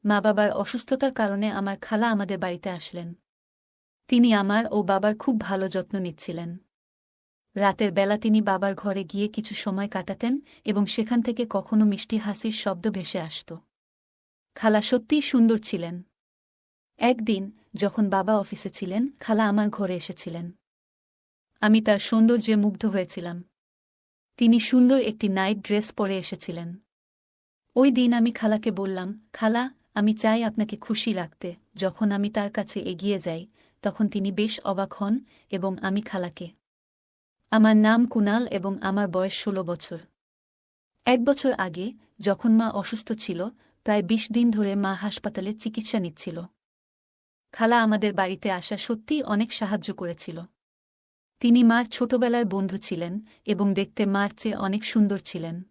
মা-বাবার অসুস্থতার কারণে আমার খালা আমাদের বাড়িতে আসলেন। তিনি আমার ও বাবার খুব ভালো যত্ন নিচ্ছিলেন। রাতের বেলা তিনি বাবার ঘরে গিয়ে কিছু সময় কাটাতেন এবং সেখান থেকে কখনো মিষ্টি হাসির শব্দ ভেসে আসত। খালা সত্যিই সুন্দর ছিলেন। একদিন যখন বাবা অফিসে ছিলেন, খালা আমার ঘরে এসেছিলেন। আমি তার সৌন্দর্যে মুগ্ধ হয়েছিলাম। তিনি সুন্দর একটি নাইট ড্রেস পরে এসেছিলেন। ওই দিন আমি খালাকে বললাম, খালা, আমি চাই আপনাকে খুশি রাখতে। যখন আমি তার কাছে এগিয়ে যাই, তখন তিনি বেশ অবাক হন এবং আমি খালাকে। আমার নাম কুনাল এবং আমার বয়স ১৬ বছর। ১ বছর আগে, যখন মা অসুস্থ ছিল, প্রায় ২০ দিন ধরে মা হাসপাতালে চিকিৎসা নিচ্ছিল। খালা আমাদের বাড়িতে আসা সত্যিই অনেক সাহায্য করেছিল। তিনি মার ছোটবেলার বন্ধু ছিলেন এবং দেখতে মার চেয়ে অনেক সুন্দর ছিলেন।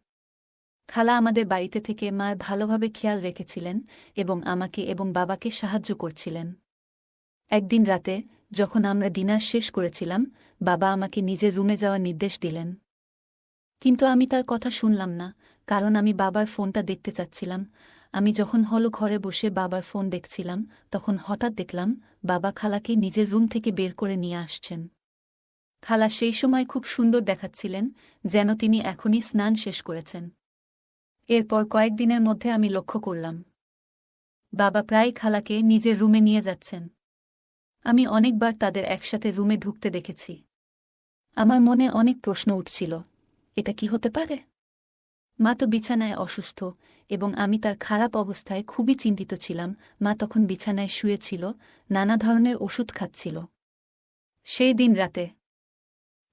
খালা আমাদের বাড়িতে থেকে মার ভালোভাবে খেয়াল রেখেছিলেন এবং আমাকে এবং বাবাকে সাহায্য করছিলেন। একদিন রাতে, যখন আমরা ডিনার শেষ করেছিলাম, বাবা আমাকে নিজের রুমে যাওয়ার নির্দেশ দিলেন। কিন্তু আমি তার কথা শুনলাম না, কারণ আমি বাবার ফোনটা দেখতে চাচ্ছিলাম। আমি যখন হল ঘরে বসে বাবার ফোন দেখছিলাম, তখন হঠাৎ দেখলাম বাবা খালাকে নিজের রুম থেকে বের করে নিয়ে আসছেন। খালা সেই সময় খুব সুন্দর দেখাচ্ছিলেন, যেন তিনি এখনই স্নান শেষ করেছেন। এরপর কয়েকদিনের মধ্যে আমি লক্ষ্য করলাম বাবা প্রায় খালাকে নিজের রুমে নিয়ে যাচ্ছেন। আমি অনেকবার তাদের একসাথে রুমে ঢুকতে দেখেছি। আমার মনে অনেক প্রশ্ন উঠছিল, এটা কি হতে পারে? মা তো বিছানায় অসুস্থ এবং আমি তার খারাপ অবস্থায় খুবই চিন্তিত ছিলাম। মা তখন বিছানায় শুয়েছিল, নানা ধরনের ওষুধ খাচ্ছিল। সেই দিন রাতে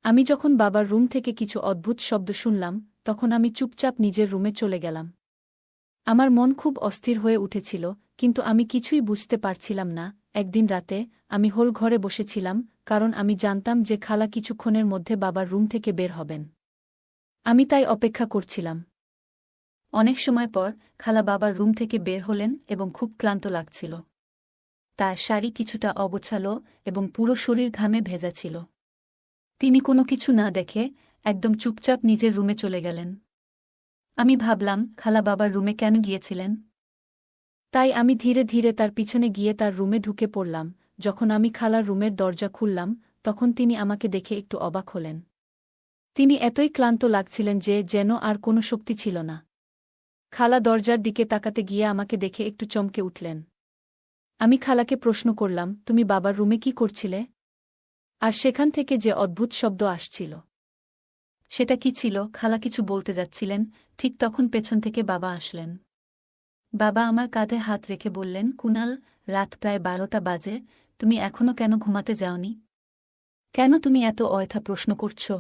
আমি যখন বাবার রুম থেকে কিছু অদ্ভুত শব্দ শুনলাম, তখন আমি চুপচাপ নিজের রুমে চলে গেলাম। আমার মন খুব অস্থির হয়ে উঠেছিল, কিন্তু আমি কিছুই বুঝতে পারছিলাম না। একদিন রাতে আমি হোল ঘরে বসেছিলাম, কারণ আমি জানতাম যে খালা কিছুক্ষণের মধ্যে বাবার রুম থেকে বের হবেন। আমি তাই অপেক্ষা করছিলাম। অনেক সময় পর খালা বাবার রুম থেকে বের হলেন এবং খুব ক্লান্ত লাগছিল। তার শাড়ি কিছুটা অগোছালো এবং পুরো শরীর ঘামে ভেজা ছিল। তিনি কোনো কিছু না দেখে একদম চুপচাপ নিজের রুমে চলে গেলেন। আমি ভাবলাম, খালা বাবার রুমে কেন গিয়েছিলেন? তাই আমি ধীরে ধীরে তার পিছনে গিয়ে তার রুমে ঢুকে পড়লাম। যখন আমি খালার রুমের দরজা খুললাম, তখন তিনি আমাকে দেখে একটু অবাক হলেন। তিনি এতই ক্লান্ত লাগছিলেন যে যেন আর কোনো শক্তি ছিল না। খালা দরজার দিকে তাকাতে গিয়ে আমাকে দেখে একটু চমকে উঠলেন। আমি খালাকে প্রশ্ন করলাম, তুমি বাবার রুমে কি করছিলে? আর সেখান থেকে যে অদ্ভুত শব্দ আসছিল, সেটা কি ছিল? খালা কিছু বলতে যাচ্ছিলেন, ঠিক তখন পেছন থেকে বাবা আসলেন। বাবা আমার কাঁধে হাত রেখে বললেন, কুনাল, রাত প্রায় ১২টা বাজে, তুমি এখনো কেন ঘুমাতে যাওনি? কেন তুমি এত অযথা প্রশ্ন করছ?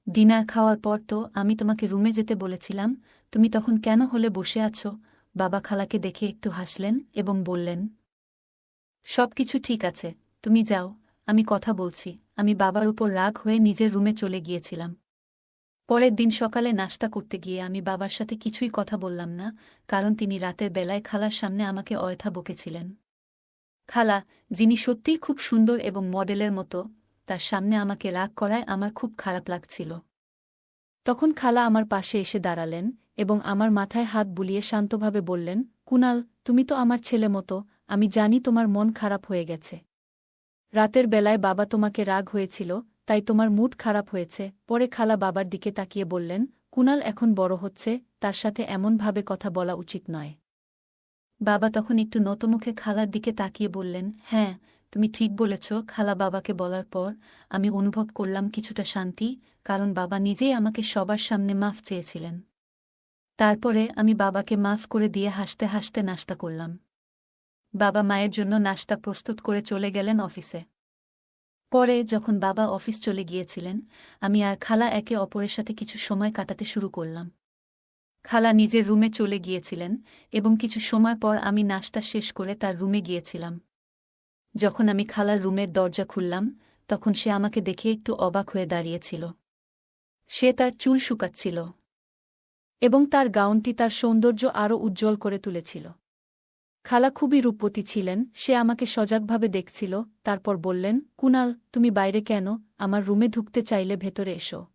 ডিনার খাওয়ার পর তো আমি তোমাকে রুমে যেতে বলেছিলাম, তুমি তখন কেন হলে বসে আছো? বাবা খালাকে দেখে একটু হাসলেন এবং বললেন, সবকিছু ঠিক আছে, তুমি যাও, আমি কথা বলছি। আমি বাবার উপর রাগ হয়ে নিজের রুমে চলে গিয়েছিলাম। পরের দিন সকালে নাশতা করতে গিয়ে আমি বাবার সাথে কিছুই কথা বললাম না, কারণ তিনি রাতের বেলায় খালার সামনে আমাকে অযথা বকেছিলেন। খালা, যিনি সত্যিই খুব সুন্দর এবং মডেলের মতো, তার সামনে আমাকে রাগ করায় আমার খুব খারাপ লাগছিল। তখন খালা আমার পাশে এসে দাঁড়ালেন এবং আমার মাথায় হাত বুলিয়ে শান্তভাবে বললেন, কুনাল, তুমি তো আমার ছেলে মতো, আমি জানি তোমার মন খারাপ হয়ে গেছে। রাতের বেলায় বাবা তোমাকে রাগ হয়েছিল, তাই তোমার মুড খারাপ হয়েছে। পরে খালা বাবার দিকে তাকিয়ে বললেন, কুনাল এখন বড় হচ্ছে, তার সাথে এমনভাবে কথা বলা উচিত নয়। বাবা তখন একটু নতমুখে খালার দিকে তাকিয়ে বললেন, হ্যাঁ, তুমি ঠিক বলেছ। খালা বাবাকে বলার পর আমি অনুভব করলাম কিছুটা শান্তি, কারণ বাবা নিজেই আমাকে সবার সামনে মাফ চেয়েছিলেন। তারপরে আমি বাবাকে মাফ করে দিয়ে হাসতে হাসতে নাশতা করলাম। বাবা মায়ের জন্য নাশতা প্রস্তুত করে চলে গেলেন অফিসে। পরে যখন বাবা অফিস চলে গিয়েছিলেন, আমি আর খালা একে অপরের সাথে কিছু সময় কাটাতে শুরু করলাম। খালা নিজের রুমে চলে গিয়েছিলেন এবং কিছু সময় পর আমি নাশতা শেষ করে তার রুমে গিয়েছিলাম। যখন আমি খালার রুমের দরজা খুললাম, তখন সে আমাকে দেখে একটু অবাক হয়ে দাঁড়িয়েছিল। সে তার চুল শুকাচ্ছিল এবং তার গাউনটি তার সৌন্দর্য আরও উজ্জ্বল করে তুলেছিল। খালা খুবই রূপবতী ছিলেন, সে আমাকে সজাগভাবে দেখছিল। তারপর বললেন, কুনাল, তুমি বাইরে কেন? আমার রুমে ঢুকতে চাইলে ভেতরে এসো।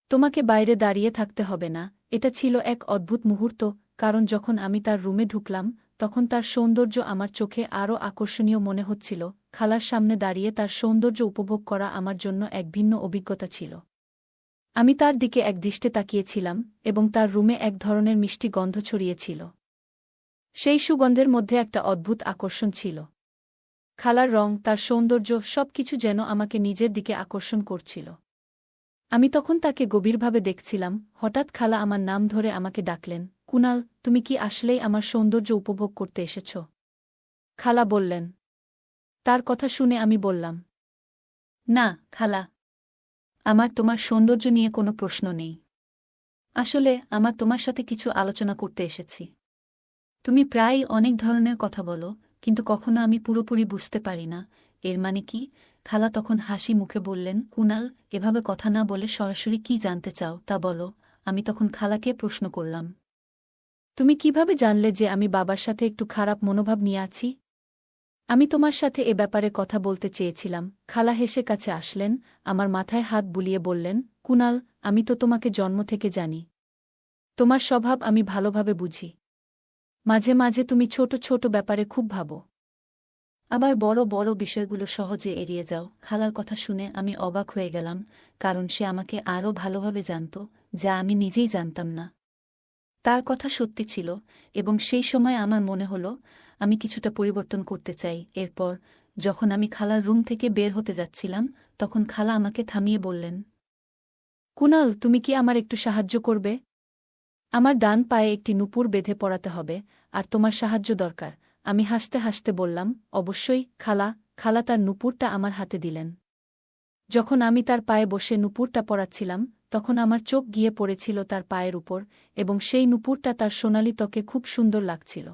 তোমাকে বাইরে দাঁড়িয়ে থাকতে হবে না। এটা ছিল এক অদ্ভুত মুহূর্ত, কারণ যখন আমি তার রুমে ঢুকলাম, তখন তার সৌন্দর্য আমার চোখে আরও আকর্ষণীয় মনে হচ্ছিল। খালার সামনে দাঁড়িয়ে তার সৌন্দর্য উপভোগ করা আমার জন্য এক ভিন্ন অভিজ্ঞতা ছিল। আমি তার দিকে একদৃষ্টে তাকিয়েছিলাম এবং তার রুমে এক ধরনের মিষ্টি গন্ধ ছড়িয়েছিল। সেই সুগন্ধের মধ্যে একটা অদ্ভুত আকর্ষণ ছিল। খালার রং, তার সৌন্দর্য, সবকিছু যেন আমাকে নিজের দিকে আকর্ষণ করছিল। আমি তখন তাকে গভীরভাবে দেখছিলাম। হঠাৎ খালা আমার নাম ধরে আমাকে ডাকলেন, কুনাল, তুমি কি আসলেই আমার সৌন্দর্য উপভোগ করতে এসেছ? খালা বললেন। তার কথা শুনে আমি বললাম, না খালা, আমার তোমার সৌন্দর্য নিয়ে কোনো প্রশ্ন নেই। আসলে আমার তোমার সাথে কিছু আলোচনা করতে এসেছি। তুমি প্রায়ই অনেক ধরনের কথা বলো, কিন্তু কখনো আমি পুরোপুরি বুঝতে পারি না এর মানে কি। খালা তখন হাসি মুখে বললেন, কুনাল, এভাবে কথা না বলে সরাসরি কি জানতে চাও তা বলো। আমি তখন খালাকে প্রশ্ন করলাম, তুমি কিভাবে জানলে যে আমি বাবার সাথে একটু খারাপ মনোভাব নিয়ে আছি? আমি তোমার সাথে এ ব্যাপারে কথা বলতে চেয়েছিলাম। খালা হেসে কাছে আসলেন, আমার মাথায় হাত বুলিয়ে বললেন, কুনাল, আমি তো তোমাকে জন্ম থেকে জানি। তোমার স্বভাব আমি ভালোভাবে বুঝি। মাঝে মাঝে তুমি ছোট ছোট ব্যাপারে খুব ভাবো, আবার বড় বড় বিষয়গুলো সহজে এড়িয়ে যাও। খালার কথা শুনে আমি অবাক হয়ে গেলাম, কারণ সে আমাকে আরও ভালোভাবে জানত, যা আমি নিজেই জানতাম না। তার কথা সত্যি ছিল, এবং সেই সময় আমার মনে হলো আমি কিছুটা পরিবর্তন করতে চাই। এরপর যখন আমি খালার রুম থেকে বের হতে যাচ্ছিলাম, তখন খালা আমাকে থামিয়ে বললেন, কুনাল, তুমি কি আমার একটু সাহায্য করবে? আমার ডান পায়ে একটি নুপুর বেঁধে পড়াতে হবে, আর তোমার সাহায্য দরকার। আমি হাসতে হাসতে বললাম, অবশ্যই খালা। খালা তার নুপুরটা আমার হাতে দিলেন। যখন আমি তার পায়ে বসে নুপুরটা পরাচ্ছিলাম, তখন আমার চোখ গিয়ে পড়েছিল তার পায়ের উপর, এবং সেই নুপুরটা তার সোনালি ত্বকে খুব সুন্দর লাগছিল।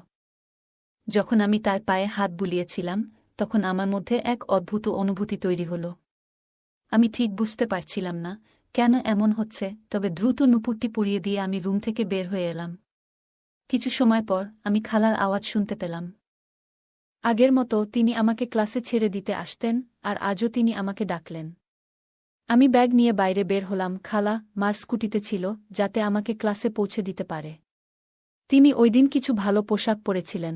যখন আমি তার পায়ে হাত বুলিয়েছিলাম, তখন আমার মধ্যে এক অদ্ভুত অনুভূতি তৈরি হল। আমি ঠিক বুঝতে পারছিলাম না কেন এমন হচ্ছে, তবে দ্রুত নুপুরটি পরিয়ে দিয়ে আমি রুম থেকে বের হয়ে এলাম। কিছু সময় পর আমি খালার আওয়াজ শুনতে পেলাম। আগের মতো তিনি আমাকে ক্লাসে ছেড়ে দিতে আসতেন, আর আজও তিনি আমাকে ডাকলেন। আমি ব্যাগ নিয়ে বাইরে বের হলাম। খালা মার স্কুটিতে ছিল, যাতে আমাকে ক্লাসে পৌঁছে দিতে পারে। তিনি ওইদিন কিছু ভালো পোশাক পরেছিলেন।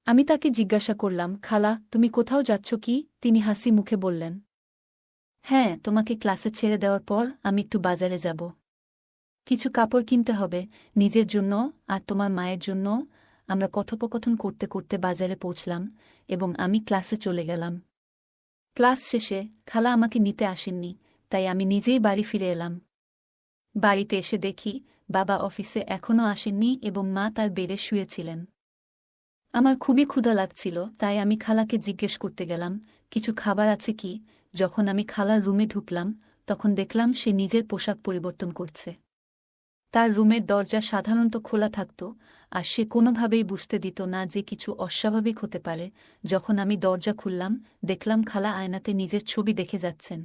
আমি তাকে জিজ্ঞাসা করলাম, খালা, তুমি কোথাও যাচ্ছ কি? তিনি হাসি মুখে বললেন, হ্যাঁ, তোমাকে ক্লাসে ছেড়ে দেওয়ার পর আমি একটু বাজারে যাব। কিছু কাপড় কিনতে হবে, নিজের জন্য আর তোমার মায়ের জন্য। আমরা কথোপকথন করতে করতে বাজারে পৌঁছলাম, এবং আমি ক্লাসে চলে গেলাম। ক্লাস শেষে খালা আমাকে নিতে আসেননি, তাই আমি নিজেই বাড়ি ফিরে এলাম। বাড়িতে এসে দেখি বাবা অফিসে এখনও আসেননি এবং মা তার বেডে শুয়েছিলেন। আমার খুবই ক্ষুধা লাগছিল, তাই আমি খালাকে জিজ্ঞেস করতে গেলাম, কিছু খাবার আছে কি? যখন আমি খালার রুমে ঢুকলাম, তখন দেখলাম সে নিজের পোশাক পরিবর্তন করছে। তার রুমের দরজা সাধারণত খোলা থাকত, আর সে কোনোভাবেই বুঝতে দিত না যে কিছু অস্বাভাবিক হতে পারে। যখন আমি দরজা খুললাম, দেখলাম খালা আয়নাতে নিজের ছবি দেখে যাচ্ছেন।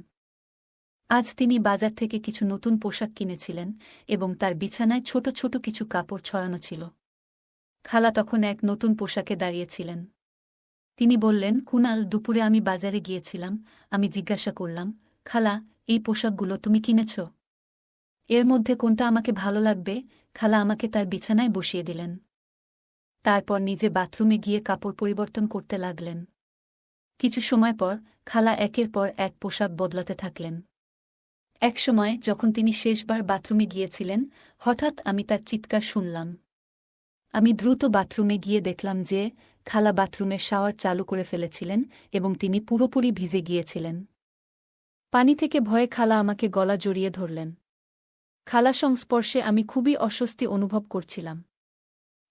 আজ তিনি বাজার থেকে কিছু নতুন পোশাক কিনেছিলেন, এবং তার বিছানায় ছোট ছোট কিছু কাপড় ছড়ানো ছিল। খালা তখন এক নতুন পোশাকে দাঁড়িয়েছিলেন। তিনি বললেন, কুনাল, দুপুরে আমি বাজারে গিয়েছিলাম। আমি জিজ্ঞাসা করলাম, খালা, এই পোশাকগুলো তুমি কিনেছ? এর মধ্যে কোনটা আমাকে ভালো লাগবে? খালা আমাকে তার বিছানায় বসিয়ে দিলেন। তারপর নিজে বাথরুমে গিয়ে কাপড় পরিবর্তন করতে লাগলেন। কিছু সময় পর খালা একের পর এক পোশাক বদলাতে থাকলেন। এক সময় যখন তিনি শেষবার বাথরুমে গিয়েছিলেন, হঠাৎ আমি তার চিৎকার শুনলাম। আমি দ্রুত বাথরুমে গিয়ে দেখলাম যে খালা বাথরুমের শাওয়ার চালু করে ফেলেছিলেন, এবং তিনি পুরোপুরি ভিজে গিয়েছিলেন। পানি থেকে ভয়ে খালা আমাকে গলা জড়িয়ে ধরলেন। খালা সংস্পর্শে আমি খুবই অস্বস্তি অনুভব করছিলাম।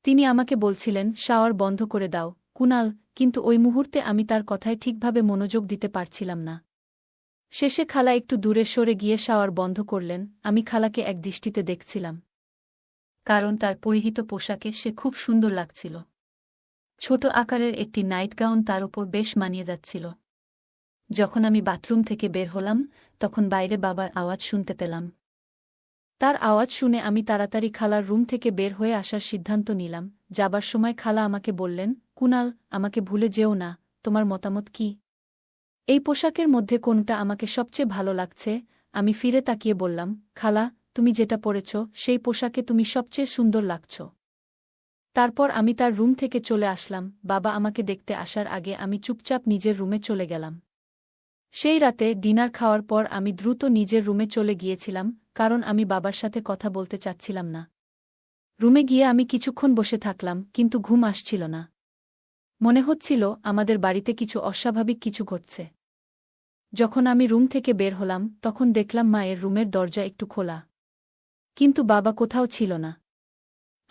তিনি আমাকে বলছিলেন, শাওয়ার বন্ধ করে দাও কুনাল, কিন্তু ওই মুহূর্তে আমি তার কথায় ঠিকভাবে মনোযোগ দিতে পারছিলাম না। শেষে খালা একটু দূরে সরে গিয়ে শাওয়ার বন্ধ করলেন। আমি খালাকে একদৃষ্টিতে দেখছিলাম, কারণ তার পরিহিত পোশাকে সে খুব সুন্দর লাগছিল। ছোট আকারের একটি নাইট গাউন তার উপর বেশ মানিয়ে যাচ্ছিল। যখন আমি বাথরুম থেকে বের হলাম, তখন বাইরে বাবার আওয়াজ শুনতে পেলাম। তার আওয়াজ শুনে আমি তাড়াতাড়ি খালার রুম থেকে বের হয়ে আসার সিদ্ধান্ত নিলাম। যাবার সময় খালা আমাকে বললেন, কুনাল, আমাকে ভুলে যেও না। তোমার মতামত কি? এই পোশাকের মধ্যে কোনটা আমাকে সবচেয়ে ভালো লাগছে? আমি ফিরে তাকিয়ে বললাম, খালা, তুমি যেটা পরেছ সেই পোশাকে তুমি সবচেয়ে সুন্দর লাগছ। তারপর আমি তার রুম থেকে চলে আসলাম। বাবা আমাকে দেখতে আসার আগে আমি চুপচাপ নিজের রুমে চলে গেলাম। সেই রাতে ডিনার খাওয়ার পর আমি দ্রুত নিজের রুমে চলে গিয়েছিলাম, কারণ আমি বাবার সাথে কথা বলতে চাচ্ছিলাম না। রুমে গিয়ে আমি কিছুক্ষণ বসে থাকলাম, কিন্তু ঘুম আসছিল না। মনে হচ্ছিল আমাদের বাড়িতে কিছু অস্বাভাবিক কিছু ঘটছে। যখন আমি রুম থেকে বের হলাম, তখন দেখলাম মায়ের রুমের দরজা একটু খোলা, কিন্তু বাবা কোথাও ছিল না।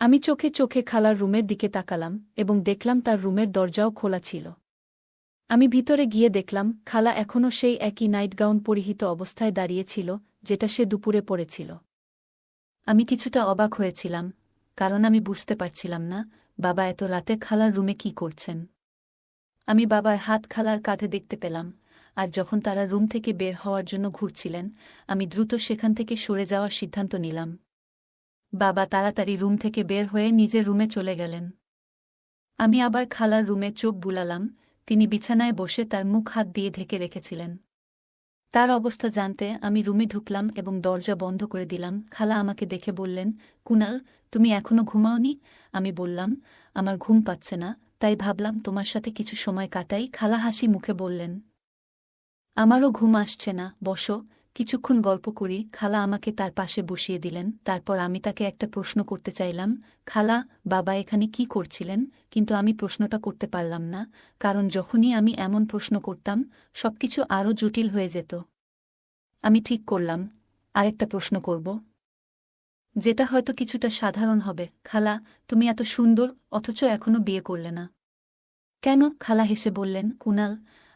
আমি চোখে চোখে খালার রুমের দিকে তাকালাম এবং দেখলাম তার রুমের দরজাও খোলা ছিল। আমি ভিতরে গিয়ে দেখলাম খালা এখনও সেই একই নাইট গাউন পরিহিত অবস্থায় দাঁড়িয়েছিল, যেটা সে দুপুরে পরেছিল। আমি কিছুটা অবাক হয়েছিলাম, কারণ আমি বুঝতে পারছিলাম না বাবা এত রাতে খালার রুমে কি করছেন। আমি বাবার হাত খালার কাঁধে দেখতে পেলাম, আর যখন তারা রুম থেকে বের হওয়ার জন্য ঘুরছিলেন, আমি দ্রুত সেখান থেকে সরে যাওয়ার সিদ্ধান্ত নিলাম। বাবা তাড়াতাড়ি রুম থেকে বের হয়ে নিজের রুমে চলে গেলেন। আমি আবার খালার রুমে চোখ বুলালাম। তিনি বিছানায় বসে তার মুখ হাত দিয়ে ঢেকে রেখেছিলেন। তার অবস্থা জানতে আমি রুমে ঢুকলাম এবং দরজা বন্ধ করে দিলাম। খালা আমাকে দেখে বললেন, কুনাল, তুমি এখনো ঘুমাওনি? আমি বললাম, আমার ঘুম পাচ্ছে না, তাই ভাবলাম তোমার সাথে কিছু সময় কাটাই। খালা হাসি মুখে বললেন, আমারও ঘুম আসছে না, বসো, কিছুক্ষণ গল্প করি। খালা আমাকে তার পাশে বসিয়ে দিলেন। তারপর আমি তাকে একটা প্রশ্ন করতে চাইলাম, খালা, বাবা এখানে কি করছিলেন? কিন্তু আমি প্রশ্নটা করতে পারলাম না, কারণ যখনই আমি এমন প্রশ্ন করতাম সবকিছু আরও জটিল হয়ে যেত। আমি ঠিক করলাম আরেকটা প্রশ্ন করব, যেটা হয়তো কিছুটা সাধারণ হবে। খালা, তুমি এত সুন্দর, অথচ এখনো বিয়ে করলে না কেন? খালা হেসে বললেন, কুনাল,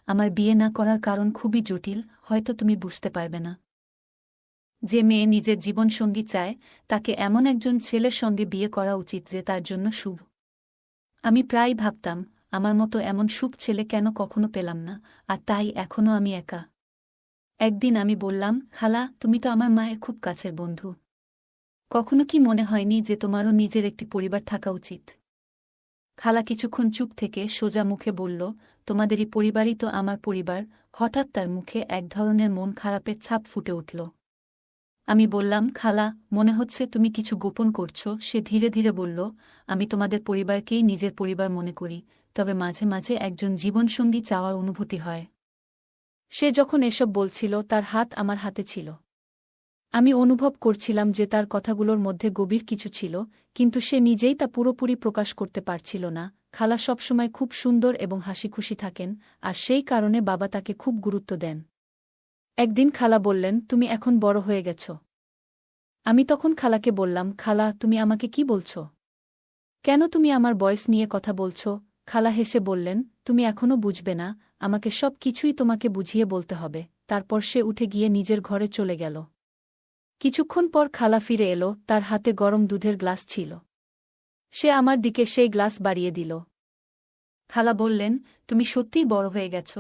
আমার বিয়ে না করার কারণ খুবই জটিল, হয়তো তুমি বুঝতে পারবে না। যে মেয়ে নিজের জীবনসঙ্গী চায়, তাকে এমন একজন ছেলের সঙ্গে বিয়ে করা উচিত যে তার জন্য শুভ। আমি প্রায় ভাবতাম, আমার মতো এমন শুভ ছেলে কেন কখনো পেলাম না, আর তাই এখনও আমি একা। একদিন আমি বললাম, খালা, তুমি তো আমার মায়ের খুব কাছের বন্ধু। কখনো কি মনে হয়নি যে তোমারও নিজের একটি পরিবার থাকা উচিত? খালা কিছুক্ষণ চুপ থেকে সোজা মুখে বলল, তোমাদেরই পরিবারই তো আমার পরিবার। হঠাৎ তার মুখে এক ধরনের মন খারাপের ছাপ ফুটে উঠল। আমি বললাম, খালা, মনে হচ্ছে তুমি কিছু গোপন করছ। সে ধীরে ধীরে বলল, আমি তোমাদের পরিবারকেই নিজের পরিবার মনে করি, তবে মাঝে মাঝে একজন জীবনসঙ্গী চাওয়ার অনুভূতি হয়। সে যখন এসব বলছিল তার হাত আমার হাতে ছিল। আমি অনুভব করছিলাম যে তার কথাগুলোর মধ্যে গভীর কিছু ছিল, কিন্তু সে নিজেই তা পুরোপুরি প্রকাশ করতে পারছিল না। খালা সবসময় খুব সুন্দর এবং হাসিখুশি থাকেন, আর সেই কারণে বাবা তাকে খুব গুরুত্ব দেন। একদিন খালা বললেন, তুমি এখন বড় হয়ে গেছ। আমি তখন খালাকে বললাম, খালা, তুমি আমাকে কি বলছ? কেন তুমি আমার বয়স নিয়ে কথা বলছ? খালা হেসে বললেন, তুমি এখনও বুঝবে না, আমাকে সব কিছুই তোমাকে বুঝিয়ে বলতে হবে। তারপর সে উঠে গিয়ে নিজের ঘরে চলে গেল। কিছুক্ষণ পর খালা ফিরে এলো, তার হাতে গরম দুধের গ্লাস ছিল। সে আমার দিকে সেই গ্লাস বাড়িয়ে দিল। খালা বললেন, তুমি সত্যিই বড় হয়ে গেছ,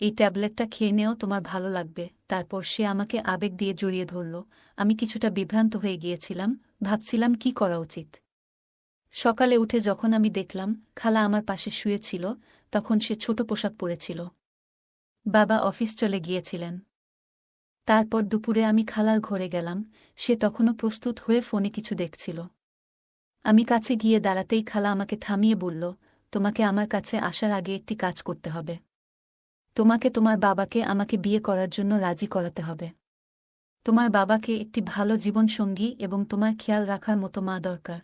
এই ট্যাবলেটটা খেয়ে নেও, তোমার ভালো লাগবে। তারপর সে আমাকে আবেগ দিয়ে জড়িয়ে ধরল। আমি কিছুটা বিভ্রান্ত হয়ে গিয়েছিলাম, ভাবছিলাম কি করা উচিত। সকালে উঠে যখন আমি দেখলাম খালা আমার পাশে শুয়েছিল, তখন সে ছোট পোশাক পরেছিল। বাবা অফিস চলে গিয়েছিলেন। তারপর দুপুরে আমি খালার ঘরে গেলাম। সে তখনও প্রস্তুত হয়ে ফোনে কিছু দেখছিল। আমি কাছে গিয়ে দাঁড়াতেই খালা আমাকে থামিয়ে বলল, তোমাকে আমার কাছে আসার আগে একটি কাজ করতে হবে। তোমাকে তোমার বাবাকে আমাকে বিয়ে করার জন্য রাজি করাতে হবে। তোমার বাবাকে একটি ভালো জীবনসঙ্গী এবং তোমার খেয়াল রাখার মতো মা দরকার।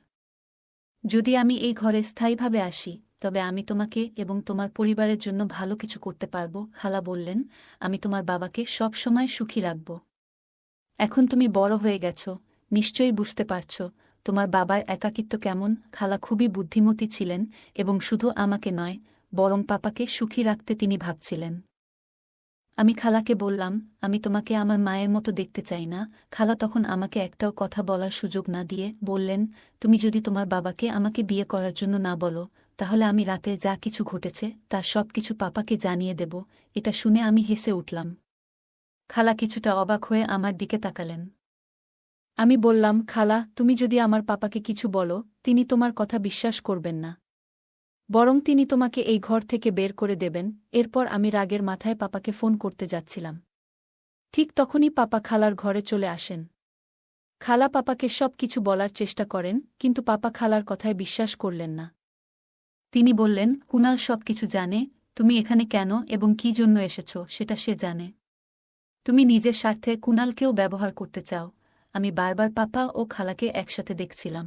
যদি আমি এই ঘরে স্থায়ীভাবে আসি, তবে আমি তোমাকে এবং তোমার পরিবারের জন্য ভালো কিছু করতে পারব। খালা বললেন, আমি তোমার বাবাকে সব সময় সুখী রাখব। এখন তুমি বড় হয়ে গেছ, নিশ্চয়ই বুঝতে পারছ তোমার বাবার একাকিত্ব কেমন। খালা খুবই বুদ্ধিমতী ছিলেন এবং শুধু আমাকে নয়, বরং পাপাকে সুখী রাখতে তিনি ভাবছিলেন। আমি খালাকে বললাম, আমি তোমাকে আমার মায়ের মতো দেখতে চাই না। খালা তখন আমাকে একটাও কথা বলার সুযোগ না দিয়ে বললেন, তুমি যদি তোমার বাবাকে আমাকে বিয়ে করার জন্য না বলো, তাহলে আমি রাতে যা কিছু ঘটেছে তার সব কিছু পাপাকে জানিয়ে দেব। এটা শুনে আমি হেসে উঠলাম। খালা কিছুটা অবাক হয়ে আমার দিকে তাকালেন। আমি বললাম, খালা, তুমি যদি আমার পাপাকে কিছু বলো, তিনি তোমার কথা বিশ্বাস করবেন না। বরং তিনি তোমাকে এই ঘর থেকে বের করে দেবেন। এরপর আমি রাগের মাথায় পাপাকে ফোন করতে যাচ্ছিলাম। ঠিক তখনই পাপা খালার ঘরে চলে আসেন। খালা পাপাকে সব কিছু বলার চেষ্টা করেন, কিন্তু পাপা খালার কথায় বিশ্বাস করলেন না। তিনি বললেন, কুনাল সব কিছু জানে, তুমি এখানে কেন এবং কী জন্য এসেছ সেটা সে জানে। তুমি নিজের স্বার্থে কুনালকেও ব্যবহার করতে চাও। আমি বারবার পাপা ও খালাকে একসাথে দেখছিলাম।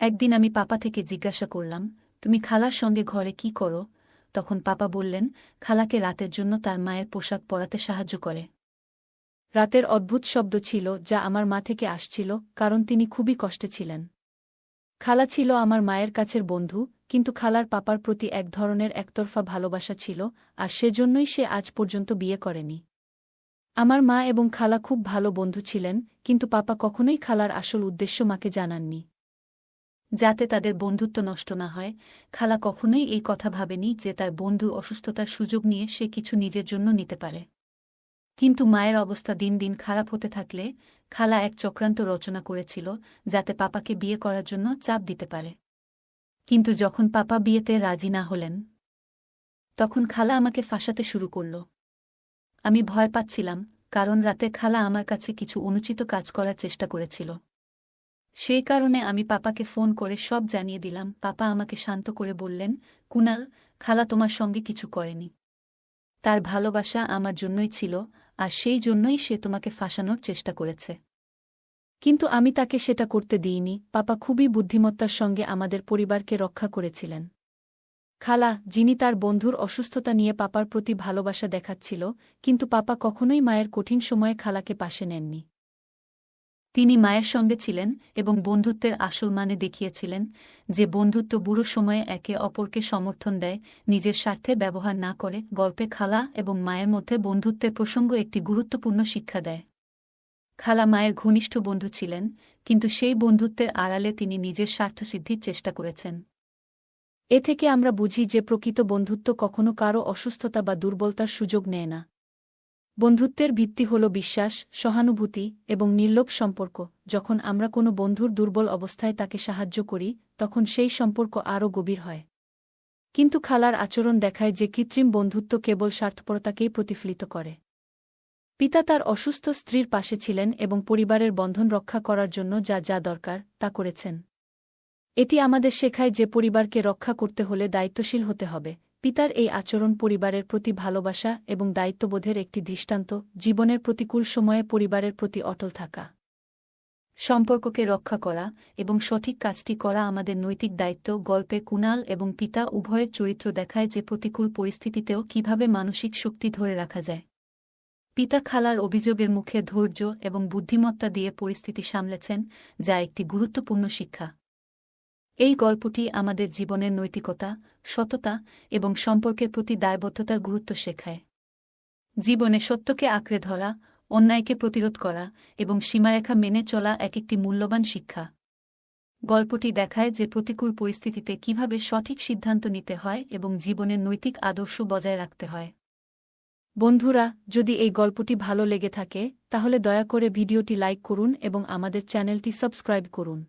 একদিন আমি পাপা থেকে জিজ্ঞাসা করলাম, তুমি খালার সঙ্গে ঘরে কি করো? তখন পাপা বললেন, খালাকে রাতের জন্য তার মায়ের পোশাক পরাতে সাহায্য করে। রাতের অদ্ভুত শব্দ ছিল যা আমার মা থেকে আসছিল, কারণ তিনি খুবই কষ্টে ছিলেন। খালা ছিল আমার মায়ের কাছের বন্ধু, কিন্তু খালার পাপার প্রতি এক ধরনের একতরফা ভালোবাসা ছিল, আর সেজন্যই সে আজ পর্যন্ত বিয়ে করেনি। আমার মা এবং খালা খুব ভালো বন্ধু ছিলেন, কিন্তু পাপা কখনোই খালার আসল উদ্দেশ্য মাকে জানাননি। যাতে তাদের বন্ধুত্ব নষ্ট না হয়, খালা কখনোই এই কথা ভাবেনি যে তার বন্ধুর অসুস্থতার সুযোগ নিয়ে সে কিছু নিজের জন্য নিতে পারে। কিন্তু মায়ের অবস্থা দিন দিন খারাপ হতে থাকলে খালা এক চক্রান্ত রচনা করেছিল, যাতে পাপাকে বিয়ে করার জন্য চাপ দিতে পারে। কিন্তু যখন পাপা বিয়েতে রাজি না হলেন, তখন খালা আমাকে ফাঁসাতে শুরু করল। আমি ভয় পাচ্ছিলাম, কারণ রাতে খালা আমার কাছে কিছু অনুচিত কাজ করার চেষ্টা করেছিল। সেই কারণে আমি পাপাকে ফোন করে সব জানিয়ে দিলাম। পাপা আমাকে শান্ত করে বললেন, কুনাল, খালা তোমার সঙ্গে কিছু করেনি। তার ভালোবাসা আমার জন্যই ছিল, আর সেই জন্যই সে তোমাকে ফাঁসানোর চেষ্টা করেছে। কিন্তু আমি তাকে সেটা করতে দিইনি। পাপা খুবই বুদ্ধিমত্তার সঙ্গে আমাদের পরিবারকে রক্ষা করেছিলেন। খালা, যিনি তার বন্ধুর অসুস্থতা নিয়ে পাপার প্রতি ভালোবাসা দেখাচ্ছিল, কিন্তু পাপা কখনোই মায়ের কঠিন সময়ে খালাকে পাশে নেননি। তিনি মায়ের সঙ্গে ছিলেন এবং বন্ধুত্বের আসল মানে দেখিয়েছিলেন, যে বন্ধুত্ব বুড়ো সময়ে একে অপরকে সমর্থন দেয়, নিজের স্বার্থে ব্যবহার না করে। গল্পে খালা এবং মায়ের মধ্যে বন্ধুত্বের প্রসঙ্গ একটি গুরুত্বপূর্ণ শিক্ষা দেয়। খালা মায়ের ঘনিষ্ঠ বন্ধু ছিলেন, কিন্তু সেই বন্ধুত্বের আড়ালে তিনি নিজের স্বার্থসিদ্ধির চেষ্টা করেছেন। এ থেকে আমরা বুঝি যে প্রকৃত বন্ধুত্ব কখনো কারও অসুস্থতা বা দুর্বলতার সুযোগ নেয় না। বন্ধুত্বের ভিত্তি হল বিশ্বাস, সহানুভূতি এবং নির্লোভ সম্পর্ক। যখন আমরা কোনো বন্ধুর দুর্বল অবস্থায় তাকে সাহায্য করি, তখন সেই সম্পর্ক আরও গভীর হয়। কিন্তু খালার আচরণ দেখায় যে কৃত্রিম বন্ধুত্ব কেবল স্বার্থপরতাকেই প্রতিফলিত করে। পিতা তার অসুস্থ স্ত্রীর পাশে ছিলেন এবং পরিবারের বন্ধন রক্ষা করার জন্য যা যা দরকার তা করেছেন। এটি আমাদের শেখায় যে পরিবারকে রক্ষা করতে হলে দায়িত্বশীল হতে হবে। পিতার এই আচরণ পরিবারের প্রতি ভালোবাসা এবং দায়িত্ববোধের একটি দৃষ্টান্ত। জীবনের প্রতিকূল সময়ে পরিবারের প্রতি অটল থাকা, সম্পর্ককে রক্ষা করা এবং সঠিক কাজটি করা আমাদের নৈতিক দায়িত্ব। গল্পে কুনাল এবং পিতা উভয়ের চরিত্র দেখায় যে প্রতিকূল পরিস্থিতিতেও কিভাবে মানসিক শক্তি ধরে রাখা যায়। পিতা খালার অভিযোগের মুখে ধৈর্য এবং বুদ্ধিমত্তা দিয়ে পরিস্থিতি সামলেছেন, যা একটি গুরুত্বপূর্ণ শিক্ষা। এই গল্পটি আমাদের জীবনের নৈতিকতা, সততা এবং সম্পর্কের প্রতি দায়বদ্ধতার গুরুত্ব শেখায়। জীবনে সত্যকে আঁকড়ে ধরা, অন্যায়কে প্রতিরোধ করা এবং সীমারেখা মেনে চলা একটি মূল্যবান শিক্ষা। গল্পটি দেখায় যে প্রতিকূল পরিস্থিতিতে কিভাবে সঠিক সিদ্ধান্ত নিতে হয় এবং জীবনের নৈতিক আদর্শ বজায় রাখতে হয়। বন্ধুরা, যদি এই গল্পটি ভালো লেগে থাকে, তাহলে দয়া করে ভিডিওটি লাইক করুন এবং আমাদের চ্যানেলটি সাবস্ক্রাইব করুন।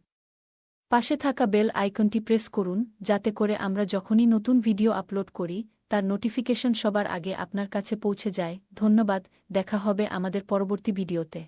পাশে থাকা বেল আইকনটি প্রেস করুন, যাতে করে আমরা যখনই নতুন ভিডিও আপলোড করি, তার নোটিফিকেশন সবার আগে আপনার কাছে পৌঁছে যায়। ধন্যবাদ, দেখা হবে আমাদের পরবর্তী ভিডিওতে।